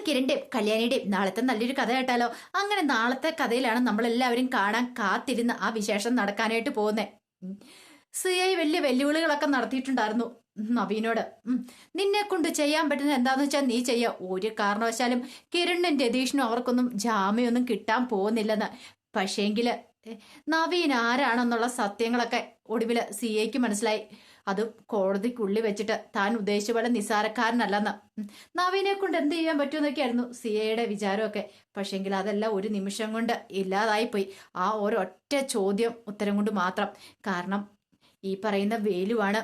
കിരണിന്റെയും കല്യാണിയുടെയും നാളത്തെ നല്ലൊരു കഥ കേട്ടാലോ? അങ്ങനെ നാളത്തെ കഥയിലാണ് നമ്മളെല്ലാവരും കാണാൻ കാത്തിരുന്ന് ആ വിശേഷം നടക്കാനായിട്ട് പോകുന്നത്. സിഐ വലിയ വെല്ലുവിളികളൊക്കെ നടത്തിയിട്ടുണ്ടായിരുന്നു നവീനോട്. നിന്നെ കൊണ്ട് ചെയ്യാൻ പറ്റുന്നത് എന്താന്ന് വെച്ചാൽ നീ ചെയ്യാ. ഒരു കാരണവശാലും കിരണിനും രതീഷിനും അവർക്കൊന്നും ജാമ്യമൊന്നും കിട്ടാൻ പോകുന്നില്ലെന്ന്. പക്ഷേങ്കില് നവീൻ ആരാണെന്നുള്ള സത്യങ്ങളൊക്കെ ഒടുവില് സിഐക്ക് മനസ്സിലായി. അതും കോടതിക്കുള്ളിൽ വെച്ചിട്ട് താൻ ഉദ്ദേശിച്ച പോലെ നിസാരക്കാരനല്ലെന്ന്. നവീനെ കൊണ്ട് എന്ത് ചെയ്യാൻ പറ്റുമെന്നൊക്കെയായിരുന്നു സിഐയുടെ വിചാരമൊക്കെ. പക്ഷെങ്കിൽ അതെല്ലാം ഒരു നിമിഷം കൊണ്ട് ഇല്ലാതായിപ്പോയി. ആ ഒരൊറ്റ ചോദ്യം ഉത്തരം കൊണ്ട് മാത്രം. കാരണം ഈ പറയുന്ന വേലുവാണ്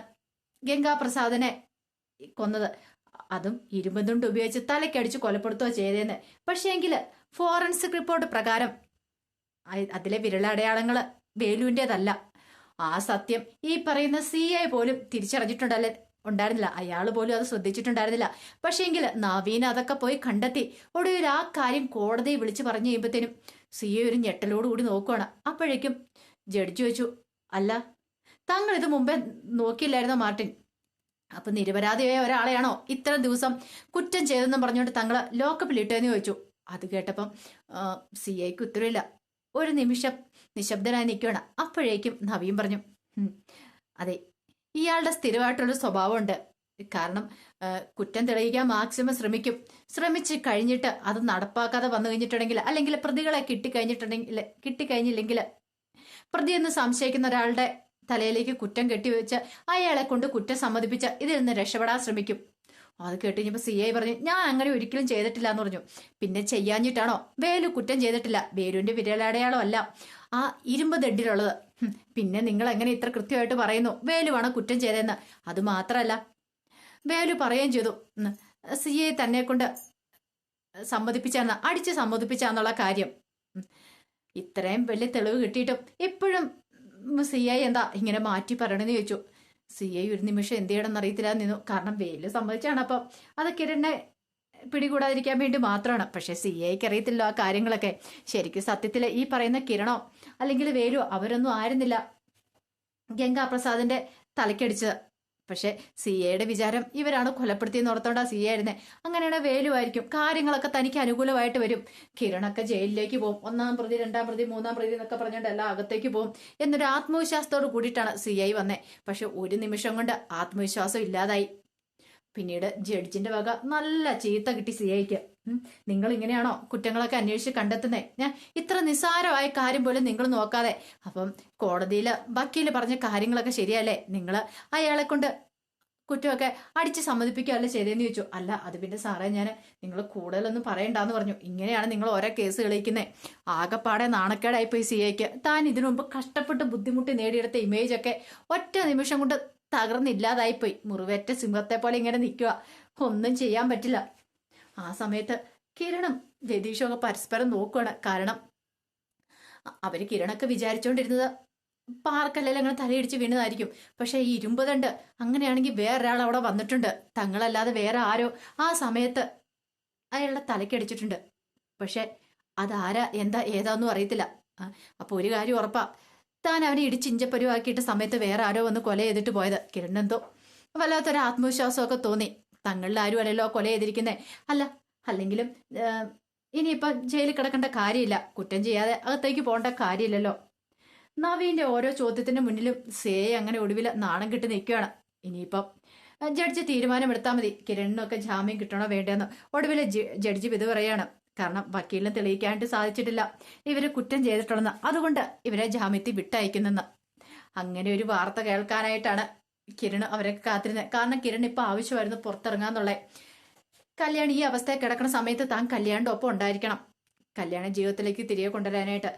ഗംഗാപ്രസാദിനെ കൊന്നത്. അതും ഇരുമ്പുതുണ്ട് ഉപയോഗിച്ച് തലക്കടിച്ച് കൊലപ്പെടുത്തുകയോ ചെയ്തേന്ന്. പക്ഷേങ്കില് ഫോറൻസിക് റിപ്പോർട്ട് പ്രകാരം അതിലെ വിരലടയാളങ്ങള് വേലുവിൻ്റെതല്ല. ആ സത്യം ഈ പറയുന്ന സിഐ പോലും തിരിച്ചറിഞ്ഞിട്ടുണ്ടല്ലേ ഉണ്ടായിരുന്നില്ല. അയാൾ പോലും അത് ശ്രദ്ധിച്ചിട്ടുണ്ടായിരുന്നില്ല. പക്ഷേങ്കിൽ നവീൻ അതൊക്കെ പോയി കണ്ടെത്തി. ഒടുവിൽ ആ കാര്യം കോടതിയെ വിളിച്ചു പറഞ്ഞു കഴിയുമ്പോഴത്തേനും സിഐ ഒരു ഞെട്ടലോടുകൂടി നോക്കുവാണ്. അപ്പോഴേക്കും ജഡ്ജി ചോദിച്ചു, അല്ല താങ്കൾ ഇത് മുമ്പേ നോക്കിയില്ലായിരുന്നോ മാർട്ടിൻ? അപ്പൊ നിരപരാധിയായ ഒരാളെയാണോ ഇത്ര ദിവസം കുറ്റം ചെയ്തെന്നും പറഞ്ഞുകൊണ്ട് താങ്കൾ ലോക്കപ്പിൽ ഇട്ടെന്ന് ചോദിച്ചു. അത് കേട്ടപ്പം സിഐക്ക് ഉത്തരവില്ല. ഒരു നിമിഷം നിശബ്ദനായി നിൽക്കുകയാണ്. അപ്പോഴേക്കും നവീൻ പറഞ്ഞു, അതെ, ഇയാളുടെ സ്ഥിരമായിട്ടുള്ള സ്വഭാവമുണ്ട്. കാരണം കുറ്റം തെളിയിക്കാൻ മാക്സിമം ശ്രമിച്ച് കഴിഞ്ഞിട്ട് അത് നടപ്പാക്കാതെ വന്നു കഴിഞ്ഞിട്ടുണ്ടെങ്കിൽ, അല്ലെങ്കിൽ പ്രതികളെ കിട്ടിക്കഴിഞ്ഞില്ലെങ്കിൽ പ്രതിയെന്ന് സംശയിക്കുന്ന ഒരാളുടെ തലയിലേക്ക് കുറ്റം കെട്ടിവെച്ച് അയാളെ കൊണ്ട് കുറ്റം സമ്മതിപ്പിച്ച് ഇതിൽ നിന്ന് രക്ഷപ്പെടാൻ ശ്രമിക്കും. അത് കേട്ട് കഴിഞ്ഞപ്പോ സിഐ പറഞ്ഞു, ഞാൻ അങ്ങനെ ഒരിക്കലും ചെയ്തിട്ടില്ല എന്ന് പറഞ്ഞു. പിന്നെ ചെയ്യാഞ്ഞിട്ടാണോ? വേലു കുറ്റം ചെയ്തിട്ടില്ല. വേലുവിന്റെ വിരലടയാളം അല്ല ആ ഇരുമ്പ് ദണ്ടിലുള്ളത്. പിന്നെ നിങ്ങൾ എങ്ങനെ ഇത്ര കൃത്യമായിട്ട് പറയുന്നു വേലുവാണ് കുറ്റം ചെയ്തതെന്ന്? അത് മാത്രമല്ല, വേലു പറയുകയും ചെയ്തു സിഐ തന്നെ കൊണ്ട് അടിച്ച് സമ്മതിപ്പിച്ചാന്നുള്ള കാര്യം. ഇത്രയും വലിയ തെളിവ് കിട്ടിയിട്ടും ഇപ്പോഴും സിഐ എന്താ ഇങ്ങനെ മാറ്റി പറയണെന്ന് ചോദിച്ചു. സിഐ ഒരു നിമിഷം എന്ത് ചെയ്യണമെന്ന് അറിയത്തില്ല നിന്നു. കാരണം വേലു സമ്മതിച്ചാണ്. അപ്പം അത് കിരണിനെ പിടികൂടാതിരിക്കാൻ വേണ്ടി മാത്രമാണ്. പക്ഷെ സിഐക്ക് അറിയത്തില്ല ആ കാര്യങ്ങളൊക്കെ. ശരിക്കും സത്യത്തിൽ ഈ പറയുന്ന കിരണോ അല്ലെങ്കിൽ വേലു അവരൊന്നും ആയിരുന്നില്ല ഗംഗാപ്രസാദിന്റെ തലക്കടിച്ചത്. പക്ഷെ സിഐയുടെ വിചാരം ഇവരാണ് കൊലപ്പെടുത്തിയെന്ന് ഓർത്തോണ്ടാ സിഐ ആയിരുന്നേ. അങ്ങനെയാണ് വേലുവായിരിക്കും. കാര്യങ്ങളൊക്കെ തനിക്ക് അനുകൂലമായിട്ട് വരും. കിരണൊക്കെ ജയിലിലേക്ക് പോകും. 1-ാം പ്രതി 2-ാം പ്രതി 3-ാം പ്രതി എന്നൊക്കെ പറഞ്ഞുകൊണ്ട് എല്ലാം അകത്തേക്ക് പോകും എന്നൊരു ആത്മവിശ്വാസത്തോട് കൂടിയിട്ടാണ് സിഐ വന്നേ. പക്ഷെ ഒരു നിമിഷം കൊണ്ട് ആത്മവിശ്വാസം ഇല്ലാതായി. പിന്നീട് ജഡ്ജിന്റെ വക നല്ല ചീത്ത കിട്ടി സിഐക്ക്. നിങ്ങൾ ഇങ്ങനെയാണോ കുറ്റങ്ങളൊക്കെ അന്വേഷിച്ച് കണ്ടെത്തുന്നേ? ഞാൻ ഇത്ര നിസ്സാരമായ കാര്യം പോലും നിങ്ങൾ നോക്കാതെ. അപ്പം കോടതിയിൽ വക്കീല് പറഞ്ഞ കാര്യങ്ങളൊക്കെ ശരിയല്ലേ? നിങ്ങൾ അയാളെ കൊണ്ട് കുറ്റമൊക്കെ അടിച്ച് സമ്മതിപ്പിക്കുകയല്ലേ ചെയ്തതെന്ന് ചോദിച്ചു. അല്ല അത് പിന്നെ സാറേ ഞാൻ നിങ്ങൾ കൂടുതലൊന്നും പറയണ്ടെന്ന് പറഞ്ഞു. ഇങ്ങനെയാണ് നിങ്ങൾ ഓരോ കേസ് കളിക്കുന്നത്. ആകെപ്പാടെ നാണക്കേടായിപ്പോയി സിഐക്ക്. താൻ ഇതിനു മുമ്പ് കഷ്ടപ്പെട്ട് ബുദ്ധിമുട്ടി നേടിയെടുത്ത ഇമേജൊക്കെ ഒറ്റ നിമിഷം കൊണ്ട് തകർന്നില്ലാതായിപ്പോയി. മുറിവേറ്റ സിംഹത്തെ പോലെ ഇങ്ങനെ നിൽക്കുക. ഒന്നും ചെയ്യാൻ പറ്റില്ല. ആ സമയത്ത് കിരണും രതീഷും ഒക്കെ പരസ്പരം നോക്കുകയാണ്. കാരണം അവര് കിരണൊക്കെ വിചാരിച്ചോണ്ടിരുന്നത് പാർക്കല്ലെല്ലാം അങ്ങനെ തലയിടിച്ച് വീണതായിരിക്കും. പക്ഷെ ഈ ഇരുമ്പ് ദണ്ട് അങ്ങനെയാണെങ്കിൽ വേറൊരാൾ അവിടെ വന്നിട്ടുണ്ട്. തങ്ങളല്ലാതെ വേറെ ആരോ ആ സമയത്ത് അയാളുടെ തലക്കടിച്ചിട്ടുണ്ട്. പക്ഷെ അതാരാ എന്താ ഏതാന്നും അറിയത്തില്ല. അപ്പൊ ഒരു കാര്യം ഉറപ്പാ, താൻ അവനെ ഇടിച്ചിഞ്ചപ്പരുവാക്കിയിട്ട് സമയത്ത് വേറെ ആരോ വന്ന് കൊല ചെയ്തിട്ട് പോയത്. കിരണെന്തോ വല്ലാത്തൊരു ആത്മവിശ്വാസമൊക്കെ തോന്നി. തങ്ങളിൽ ആരും അല്ലല്ലോ കൊല ചെയ്തിരിക്കുന്നേ. അല്ലെങ്കിലും ഇനിയിപ്പൊ ജയിലിൽ കിടക്കേണ്ട കാര്യമില്ല. കുറ്റം ചെയ്യാതെ അകത്തേക്ക് പോകേണ്ട കാര്യമില്ലല്ലോ. നവീന്റെ ഓരോ ചോദ്യത്തിന്റെ മുന്നിലും സേ അങ്ങനെ ഒടുവിൽ നാണം കിട്ടി നിൽക്കുകയാണ്. ഇനിയിപ്പം ജഡ്ജി തീരുമാനമെടുത്താൽ മതി കിരണിനൊക്കെ ജാമ്യം കിട്ടണോ വേണ്ടെന്ന്. ഒടുവിൽ ജഡ്ജി ഇത് പറയാണ്. കാരണം വക്കീലിനെ തെളിയിക്കാനായിട്ട് സാധിച്ചിട്ടില്ല ഇവര് കുറ്റം ചെയ്തിട്ടുണ്ടെന്ന്. അതുകൊണ്ട് ഇവരെ ജാമ്യത്തിൽ വിട്ടയക്കുന്നെന്ന്. അങ്ങനെ ഒരു വാർത്ത കേൾക്കാനായിട്ടാണ് കിരൺ അവരൊക്കെ കാത്തിരുന്നത്. കാരണം കിരൺ ഇപ്പൊ ആവശ്യമായിരുന്നു പുറത്തിറങ്ങാന്നുള്ളത്. കല്യാണി ഈ അവസ്ഥയിൽ കിടക്കുന്ന സമയത്ത് താൻ കല്യാണിന്റെ ഒപ്പം ഉണ്ടായിരിക്കണം, കല്യാണ ജീവിതത്തിലേക്ക് തിരികെ കൊണ്ടുവരാനായിട്ട്.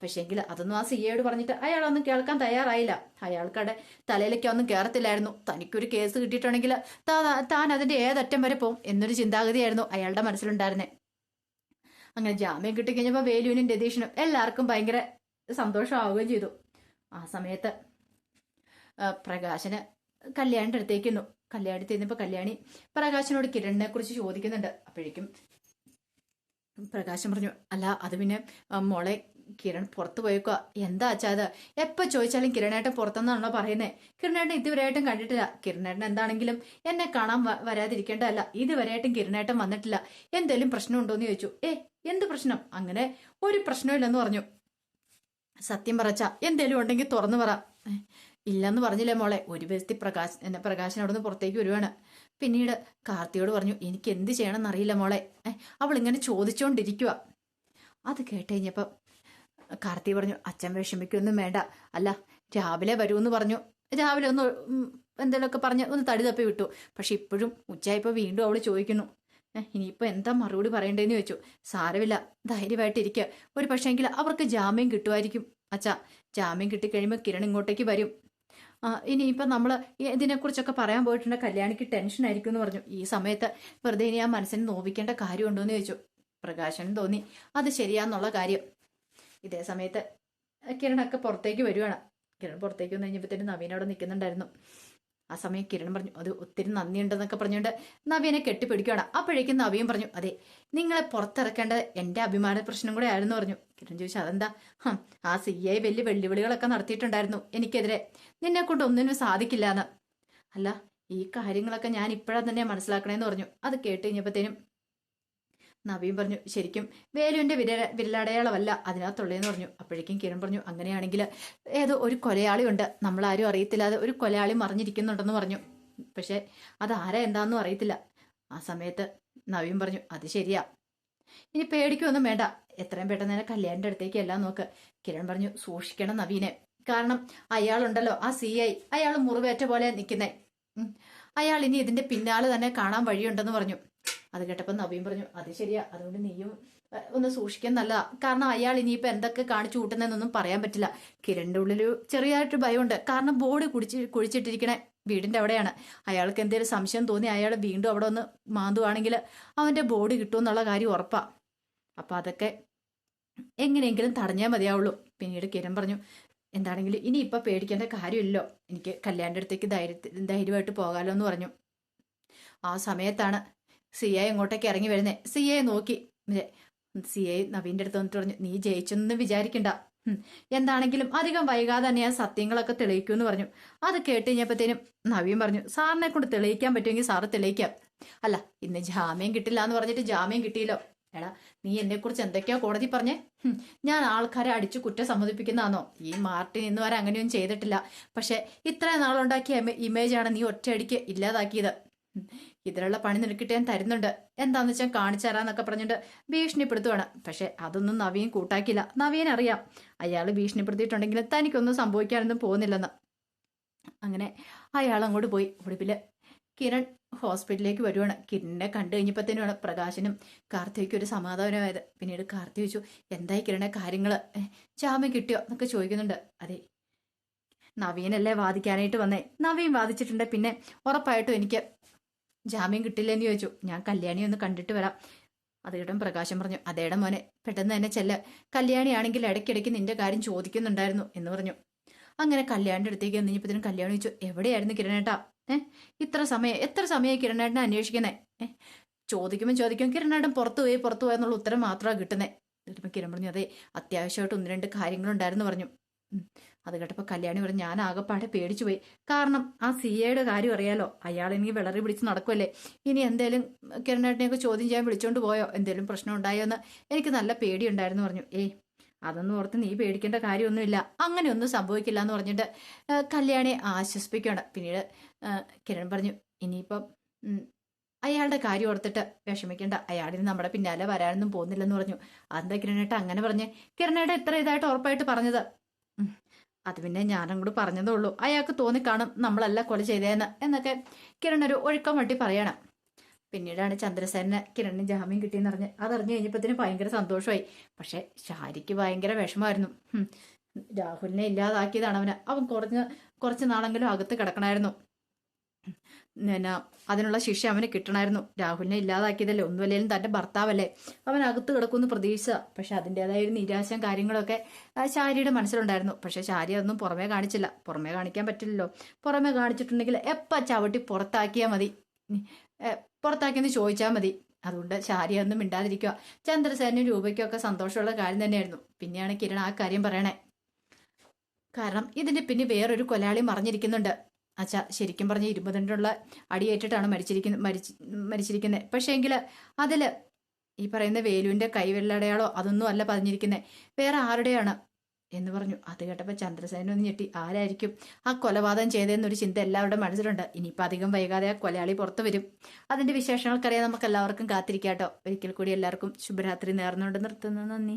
പക്ഷെങ്കിൽ അതൊന്നും ആ സിയോട് പറഞ്ഞിട്ട് അയാളൊന്നും കേൾക്കാൻ തയ്യാറായില്ല. അയാൾക്കടെ തലയിലേക്ക് ഒന്നും കയറത്തില്ലായിരുന്നു. തനിക്കൊരു കേസ് കിട്ടിയിട്ടുണ്ടെങ്കിൽ താൻ അതിന്റെ ഏതറ്റം വരെ പോകും എന്നൊരു ചിന്താഗതിയായിരുന്നു അയാളുടെ മനസ്സിലുണ്ടായിരുന്നേ. അങ്ങനെ ജാമ്യം കിട്ടിക്കഴിഞ്ഞപ്പോൾ വേലുവിനും രതീഷിനും എല്ലാവർക്കും ഭയങ്കര സന്തോഷമാവുകയും ചെയ്തു. ആ സമയത്ത് പ്രകാശന് കല്യാണിന്റെ അടുത്തേക്കുന്നു. കല്യാണി തിന്നപ്പോ കല്യാണി പ്രകാശനോട് കിരണിനെ കുറിച്ച് ചോദിക്കുന്നുണ്ട്. അപ്പോഴേക്കും പ്രകാശൻ പറഞ്ഞു, അല്ല അത് പിന്നെ മോളെ കിരൺ പുറത്തു പോയേക്കുക. എന്താ അച്ഛാ അത്? എപ്പോൾ ചോദിച്ചാലും കിരണേട്ടൻ പുറത്തുനിന്നാണല്ലോ പറയുന്നത്. കിരണേട്ടൻ ഇതുവരെയായിട്ടും കണ്ടിട്ടില്ല. കിരണേട്ടൻ എന്താണെങ്കിലും എന്നെ കാണാൻ വരാതിരിക്കേണ്ടതല്ല. ഇതുവരെയായിട്ടും കിരണേട്ടൻ വന്നിട്ടില്ല. എന്തേലും പ്രശ്നമുണ്ടോയെന്ന് ചോദിച്ചു. എന്ത് പ്രശ്നം? അങ്ങനെ ഒരു പ്രശ്നമില്ലെന്ന് പറഞ്ഞു. സത്യം പറച്ച എന്തേലും ഉണ്ടെങ്കിൽ തുറന്നു പറ. ഇല്ലെന്ന് പറഞ്ഞില്ലേ മോളെ? ഒരു വ്യക്തി പ്രകാശൻ അവിടെ നിന്ന് പുറത്തേക്ക് വരുവാണ്. പിന്നീട് കാർത്തിയോട് പറഞ്ഞു, എനിക്ക് എന്ത് ചെയ്യണമെന്ന് അറിയില്ല മോളെ. അവൾ ഇങ്ങനെ ചോദിച്ചോണ്ടിരിക്കുക. അത് കേട്ടുകഴിഞ്ഞപ്പം കാർത്തി പറഞ്ഞു, അച്ഛൻ വിഷമിക്കൊന്നും വേണ്ട. അല്ല, രാവിലെ വരുമെന്ന് പറഞ്ഞു. രാവിലെ ഒന്ന് എന്തെങ്കിലുമൊക്കെ പറഞ്ഞ് ഒന്ന് തടി തപ്പി വിട്ടു. പക്ഷെ ഇപ്പോഴും ഉച്ചയായപ്പോൾ വീണ്ടും അവൾ ചോദിക്കുന്നു. ഇനിയിപ്പോൾ എന്താ മറുപടി പറയണ്ടേന്ന് ചോദിച്ചു. സാരമില്ല, ധൈര്യമായിട്ടിരിക്കുക. ഒരു പക്ഷേങ്കിൽ അവർക്ക് ജാമ്യം കിട്ടുമായിരിക്കും അച്ഛാ. ജാമ്യം കിട്ടിക്കഴിയുമ്പോൾ കിരൺ ഇങ്ങോട്ടേക്ക് വരും. ഇനിയിപ്പോൾ നമ്മൾ ഇതിനെക്കുറിച്ചൊക്കെ പറയാൻ പോയിട്ടുണ്ട്. കല്യാണിക്ക് ടെൻഷൻ ആയിരിക്കും എന്ന് പറഞ്ഞു. ഈ സമയത്ത് വെറുതെ ഇനി ആ മനസ്സിനെ നോവിക്കേണ്ട കാര്യമുണ്ടോ എന്ന് ചോദിച്ചു. പ്രകാശനും തോന്നി അത് ശരിയാന്നുള്ള കാര്യം. ഇതേ സമയത്ത് കിരണൊക്കെ പുറത്തേക്ക് വരുവാണ്. കിരൺ പുറത്തേക്ക് വന്നു കഴിഞ്ഞപ്പോഴത്തേനും നവീൻ അവിടെ നിൽക്കുന്നുണ്ടായിരുന്നു. ആ സമയം കിരൺ പറഞ്ഞു, അത് ഒത്തിരി നന്ദിയുണ്ടെന്നൊക്കെ പറഞ്ഞുകൊണ്ട് നവീനെ കെട്ടിപ്പിടിക്കുകയാണ്. അപ്പോഴേക്കും നവീൻ പറഞ്ഞു, അതെ, നിങ്ങളെ പുറത്തിറക്കേണ്ടത് എൻ്റെ അഭിമാന പ്രശ്നം കൂടെ ആയിരുന്നു പറഞ്ഞു. കിരൺ ചോദിച്ചു, അതെന്താ? ആ CI വലിയ വെല്ലുവിളികളൊക്കെ നടത്തിയിട്ടുണ്ടായിരുന്നു എനിക്കെതിരെ. നിന്നെ കൊണ്ട് ഒന്നിനും സാധിക്കില്ല എന്ന്. അല്ല, ഈ കാര്യങ്ങളൊക്കെ ഞാൻ ഇപ്പോഴാണ് തന്നെ മനസ്സിലാക്കണേന്ന് പറഞ്ഞു. അത് കേട്ട് കഴിഞ്ഞപ്പോഴത്തേനും നവീൻ പറഞ്ഞു, ശരിക്കും വേലുവിൻ്റെ വിരലടയാളമല്ല അതിനകത്തുള്ളതെന്ന് പറഞ്ഞു. അപ്പോഴേക്കും കിരൺ പറഞ്ഞു, അങ്ങനെയാണെങ്കിൽ ഏതോ ഒരു കൊലയാളി ഉണ്ട്, നമ്മളാരും അറിയത്തില്ലാതെ ഒരു കൊലയാളി മറിഞ്ഞിരിക്കുന്നുണ്ടെന്ന് പറഞ്ഞു. പക്ഷെ അതാരാ എന്താണെന്നും അറിയത്തില്ല. ആ സമയത്ത് നവീൻ പറഞ്ഞു, അത് ശരിയാ, ഇനി പേടിക്കൊന്നും വേണ്ട, എത്രയും പെട്ടെന്ന് തന്നെ കല്യാണിൻ്റെ അടുത്തേക്ക് എല്ലാം നോക്ക്. കിരൺ പറഞ്ഞു, സൂക്ഷിക്കണം നവീനെ, കാരണം അയാളുണ്ടല്ലോ ആ CI, അയാൾ മുറിവേറ്റ പോലെ നിൽക്കുന്നേ. അയാൾ ഇനി ഇതിന്റെ പിന്നാലെ തന്നെ കാണാൻ വഴിയുണ്ടെന്ന് പറഞ്ഞു. അത് കേട്ടപ്പോൾ നവീൻ പറഞ്ഞു, അത് ശരിയാ, അതുകൊണ്ട് നീയും ഒന്ന് സൂക്ഷിക്കാൻ നല്ലതാ. കാരണം അയാൾ ഇനിയിപ്പോൾ എന്തൊക്കെ കാണിച്ചു കൂട്ടുന്നതെന്നൊന്നും പറയാൻ പറ്റില്ല. കിരണിന്റെ ഉള്ളിൽ ചെറിയായിട്ട് ഭയമുണ്ട്. കാരണം ബോഡി കുഴിച്ചിട്ടിരിക്കണേ വീടിന്റെ അവിടെയാണ്. അയാൾക്ക് എന്തെങ്കിലും സംശയം തോന്നി അയാൾ വീണ്ടും അവിടെ ഒന്ന് മാന്തുവാണെങ്കിൽ അവന്റെ ബോഡി കിട്ടുമെന്നുള്ള കാര്യം ഉറപ്പാ. അപ്പൊ അതൊക്കെ എങ്ങനെയെങ്കിലും തടഞ്ഞാൽ മതിയാവുള്ളൂ. പിന്നീട് കിരൺ പറഞ്ഞു, എന്താണെങ്കിലും ഇനി ഇപ്പൊ പേടിക്കേണ്ട കാര്യമില്ലല്ലോ, എനിക്ക് കല്യാണിന്റെ അടുത്തേക്ക് ധൈര്യമായിട്ട് പോകാലോ എന്ന് പറഞ്ഞു. ആ സമയത്താണ് CI അങ്ങോട്ടേക്ക് ഇറങ്ങി വരുന്നേ. CI നോക്കി. CI നവീന്റെ അടുത്ത് വന്നിട്ട് പറഞ്ഞു, നീ ജയിച്ചൊന്നും വിചാരിക്കണ്ട, എന്താണെങ്കിലും അധികം വൈകാതെ തന്നെ ആ സത്യങ്ങളൊക്കെ തെളിയിക്കുമെന്ന് പറഞ്ഞു. അത് കേട്ട് കഴിഞ്ഞപ്പോഴത്തേനും നവീൻ പറഞ്ഞു, സാറിനെ കൊണ്ട് തെളിയിക്കാൻ പറ്റുമെങ്കിൽ സാറ് തെളിയിക്കാം. അല്ല, ഇന്ന് ജാമ്യം കിട്ടില്ല എന്ന് പറഞ്ഞിട്ട് ജാമ്യം കിട്ടിയില്ലോ. എടാ, നീ എന്നെക്കുറിച്ച് എന്തൊക്കെയോ കോടതി പറഞ്ഞേ? ഞാൻ ആൾക്കാരെ അടിച്ചു കുറ്റം സമ്മതിപ്പിക്കുന്നതാണോ? ഈ മാർട്ടിൻ ഇന്ന് വരെ അങ്ങനെയൊന്നും ചെയ്തിട്ടില്ല. പക്ഷെ ഇത്രയും നാളുണ്ടാക്കിയ ഇമേജാണ് നീ ഒറ്റയടിക്ക് ഇല്ലാതാക്കിയത്. ഇതിലുള്ള പണി നിനക്കിട്ട് ഞാൻ തരുന്നുണ്ട്, എന്താന്ന് വെച്ചാൽ കാണിച്ചു തരാന്നൊക്കെ പറഞ്ഞിട്ട് ഭീഷണിപ്പെടുത്തുവാണ്. പക്ഷെ അതൊന്നും നവീൻ കൂട്ടാക്കില്ല. നവീൻ അറിയാം അയാൾ ഭീഷണിപ്പെടുത്തിയിട്ടുണ്ടെങ്കിലും തനിക്കൊന്നും സംഭവിക്കാനൊന്നും പോകുന്നില്ലെന്ന്. അങ്ങനെ അയാൾ അങ്ങോട്ട് പോയി. ഒടുവില് കിരൺ ഹോസ്പിറ്റലിലേക്ക് വരുവാണ്. കിരണിനെ കണ്ടു കഴിഞ്ഞപ്പോഴത്തേനുമാണ് പ്രകാശനും കാർത്തികയ്ക്കും ഒരു സമാധാനമായത്. പിന്നീട് കാർത്തി ചോദിച്ചു, എന്തായി കിരണെ കാര്യങ്ങള്? ജാമ്യം കിട്ടിയോ എന്നൊക്കെ ചോദിക്കുന്നുണ്ട്. അതെ, നവീനല്ലേ വാദിക്കാനായിട്ട് വന്നേ. നവീൻ വാദിച്ചിട്ടുണ്ട്, പിന്നെ ഉറപ്പായിട്ടും എനിക്ക് ജാമ്യം കിട്ടില്ലെന്ന് ചോദിച്ചു. ഞാൻ കല്യാണി ഒന്ന് കണ്ടിട്ട് വരാം. അത് കേട്ടും പ്രകാശം പറഞ്ഞു, അതേടെ മോനെ, പെട്ടെന്ന് തന്നെ ചെല്ല്. കല്യാണിയാണെങ്കിൽ ഇടയ്ക്കിടയ്ക്ക് നിന്റെ കാര്യം ചോദിക്കുന്നുണ്ടായിരുന്നു എന്ന് പറഞ്ഞു. അങ്ങനെ കല്യാണിന്റെ അടുത്തേക്ക് വന്നപ്പോഴത്തേനും കല്യാണി ചോദിച്ചു, എവിടെയായിരുന്നു കിരണേട്ടാ? എത്ര സമയമായി കിരണേട്ടനെ അന്വേഷിക്കുന്നേ? ചോദിക്കും കിരണേട്ടൻ പുറത്തു പോയി എന്നുള്ള ഉത്തരം മാത്രമാണ് കിട്ടുന്നേ. എന്നിട്ടിപ്പോൾ കിരൺ പറഞ്ഞു, അതെ, അത്യാവശ്യമായിട്ട് 1-2 കാര്യങ്ങളുണ്ടായിരുന്നു പറഞ്ഞു. അത് കേട്ടപ്പോൾ കല്യാണി പറഞ്ഞു, ഞാൻ ആകെപ്പാടെ പേടിച്ചു പോയി. കാരണം ആ CIയുടെ കാര്യം അറിയാലോ, അയാൾ എനിക്ക് വിളറി പിടിച്ച് നടക്കുമല്ലേ. ഇനി എന്തേലും കിരണേട്ടനെയൊക്കെ ചോദ്യം ചെയ്യാൻ വിളിച്ചോണ്ട് പോയോ, എന്തേലും പ്രശ്നം ഉണ്ടായോ എന്ന് എനിക്ക് നല്ല പേടിയുണ്ടായിരുന്നു പറഞ്ഞു. അതൊന്നും ഓർത്ത് നീ പേടിക്കേണ്ട കാര്യമൊന്നുമില്ല, അങ്ങനെയൊന്നും സംഭവിക്കില്ല എന്ന് പറഞ്ഞിട്ട് കല്യാണിയെ ആശ്വസിപ്പിക്കുകയാണ്. പിന്നീട് കിരൺ പറഞ്ഞു, ഇനിയിപ്പം അയാളുടെ കാര്യം ഓർത്തിട്ട് വിഷമിക്കേണ്ട, അയാളിന് നമ്മുടെ പിന്നാലെ വരാനൊന്നും പോകുന്നില്ലെന്ന് പറഞ്ഞു. അതെന്താ കിരണേട്ട അങ്ങനെ പറഞ്ഞേ? കിരണേട്ട ഇത്ര ഇതായിട്ട് ഉറപ്പായിട്ട് പറഞ്ഞത്? അത് പിന്നെ ഞാനങ്ങോട്ട് പറഞ്ഞതേ ഉള്ളൂ, അയാൾക്ക് തോന്നിക്കാണും നമ്മളല്ല കൊല ചെയ്തതെന്ന് എന്നൊക്കെ കിരൺ ഒരു ഒഴുക്കം വട്ടി പറയണം. പിന്നീടാണ് ചന്ദ്രസേനന് കിരണിന് ജാമ്യം കിട്ടിയെന്ന് അറിഞ്ഞ്. അതറിഞ്ഞു കഴിഞ്ഞപ്പോഴത്തേനും ഭയങ്കര സന്തോഷമായി. പക്ഷെ ഷാരിക്ക് ഭയങ്കര വിഷമമായിരുന്നു. രാഹുലിനെ ഇല്ലാതാക്കിയതാണ് അവന്. അവൻ കുറച്ച് നാളെങ്കിലും അകത്ത് കിടക്കണമായിരുന്നു. അതിനുള്ള ശിക്ഷ അവന് കിട്ടണമായിരുന്നു. രാഹുലിനെ ഇല്ലാതാക്കിയതല്ലേ, ഒന്നുമല്ലേലും തന്റെ ഭർത്താവല്ലേ, അവൻ അകത്ത് കിടക്കുമെന്ന് പ്രതീക്ഷിച്ച. പക്ഷെ അതിൻ്റെതായ ഒരു നിരാശയും കാര്യങ്ങളൊക്കെ ശാരിയുടെ മനസ്സിലുണ്ടായിരുന്നു. പക്ഷെ ശാരി അതൊന്നും പുറമേ കാണിച്ചില്ല. പുറമേ കാണിക്കാൻ പറ്റില്ലല്ലോ. പുറമേ കാണിച്ചിട്ടുണ്ടെങ്കിൽ എപ്പോൾ ചവിട്ടി പുറത്താക്കിയാൽ മതി, പുറത്താക്കിയെന്ന് ചോദിച്ചാൽ മതി. അതുകൊണ്ട് ശാരിയൊന്നും മിണ്ടാതിരിക്കുക. ചന്ദ്രസേനും രൂപയ്ക്കും ഒക്കെ സന്തോഷമുള്ള കാര്യം തന്നെയായിരുന്നു. പിന്നെയാണ് കിരൺ ആ കാര്യം പറയണേ. കാരണം ഇതിന്റെ പിന്നെ വേറൊരു കൊലയാളി മറിഞ്ഞിരിക്കുന്നുണ്ട്. അച്ഛാ, ശരിക്കും പറഞ്ഞ 20 അടിയേറ്റിട്ടാണ് മരിച്ചിരിക്കുന്നത്. പക്ഷേ എങ്കിൽ അതില് ഈ പറയുന്ന വേലുവിന്റെ കൈവെള്ളടയാളോ അതൊന്നും അല്ല പതിഞ്ഞിരിക്കുന്നത്, വേറെ ആരുടെയാണ് എന്ന് പറഞ്ഞു. അത് കേട്ടപ്പോൾ ചന്ദ്രസേന ഒന്ന് ഞെട്ടി. ആരായിരിക്കും ആ കൊലപാതകം ചെയ്തതെന്നൊരു ചിന്ത എല്ലാവരുടെ മനസ്സിലുണ്ട്. ഇനിയിപ്പോൾ അധികം വൈകാതെ ആ കൊലയാളി പുറത്തു വരും. അതിന്റെ വിശേഷങ്ങൾക്കറിയാൻ നമുക്ക് എല്ലാവർക്കും കാത്തിരിക്കാട്ടോ. ഒരിക്കൽ കൂടി എല്ലാവർക്കും ശുഭരാത്രി നേർന്നുകൊണ്ട് നിർത്തുന്നു. നന്ദി.